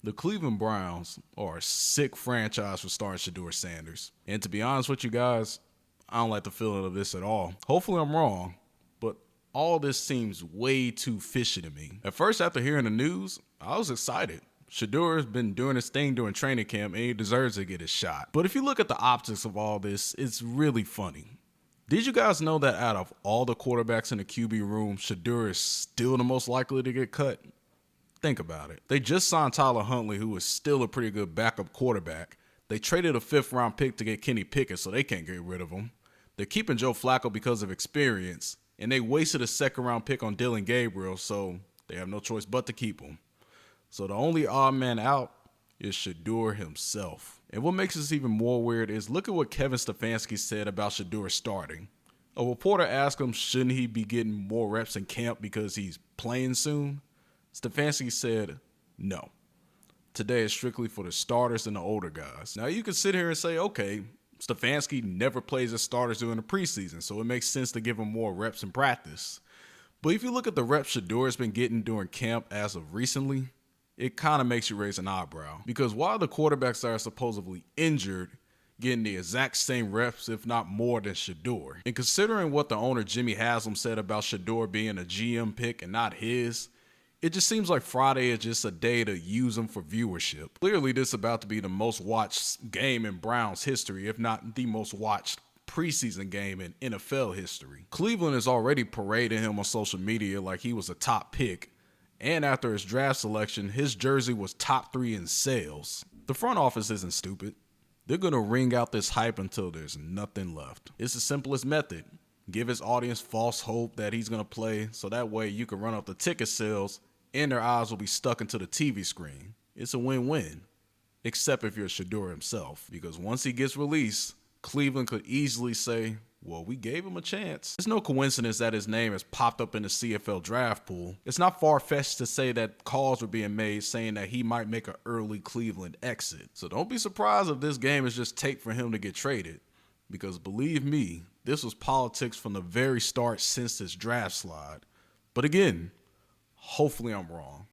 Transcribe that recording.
The Cleveland Browns are a sick franchise for starting Shedeur Sanders. And to be honest with you guys, I don't like the feeling of this at all. Hopefully I'm wrong, but all this seems way too fishy to me. At first, after hearing the news, I was excited. Shedeur has been doing his thing during training camp and he deserves to get his shot. But if you look at the optics of all this, it's really funny. Did you guys know that out of all the quarterbacks in the QB room, Shedeur is still the most likely to get cut? Think about it. They just signed Tyler Huntley, who is still a pretty good backup quarterback. They traded a 5th-round pick to get Kenny Pickett, so they can't get rid of him. They're keeping Joe Flacco because of experience, and they wasted a 2nd-round pick on Dylan Gabriel, so they have no choice but to keep him. So the only odd man out is Shedeur himself. And what makes this even more weird is look at what Kevin Stefanski said about Shedeur starting. A reporter asked him, shouldn't he be getting more reps in camp because he's playing soon? Stefanski said, no. Today is strictly for the starters and the older guys. Now you can sit here and say, okay, Stefanski never plays his starters during the preseason, so it makes sense to give him more reps in practice. But if you look at the reps Shedeur has been getting during camp as of recently, it kind of makes you raise an eyebrow. Because while the quarterbacks that are supposedly injured getting the exact same reps, if not more than Shedeur. And considering what the owner Jimmy Haslam said about Shedeur being a GM pick and not his, it just seems like Friday is just a day to use him for viewership. Clearly, this is about to be the most watched game in Browns history, if not the most watched preseason game in NFL history. Cleveland is already parading him on social media like he was a top pick, and after his draft selection, his jersey was top 3 in sales. The front office isn't stupid. They're going to wring out this hype until there's nothing left. It's the simplest method. Give his audience false hope that he's going to play, so that way you can run up the ticket sales and their eyes will be stuck into the TV screen. It's a win-win, except if you're Shedeur himself, because once he gets released, Cleveland could easily say, well, we gave him a chance. It's no coincidence that his name has popped up in the CFL draft pool. It's not far-fetched to say that calls were being made saying that he might make an early Cleveland exit. So don't be surprised if this game is just tape for him to get traded, because believe me, this was politics from the very start since this draft slide. But again, hopefully I'm wrong.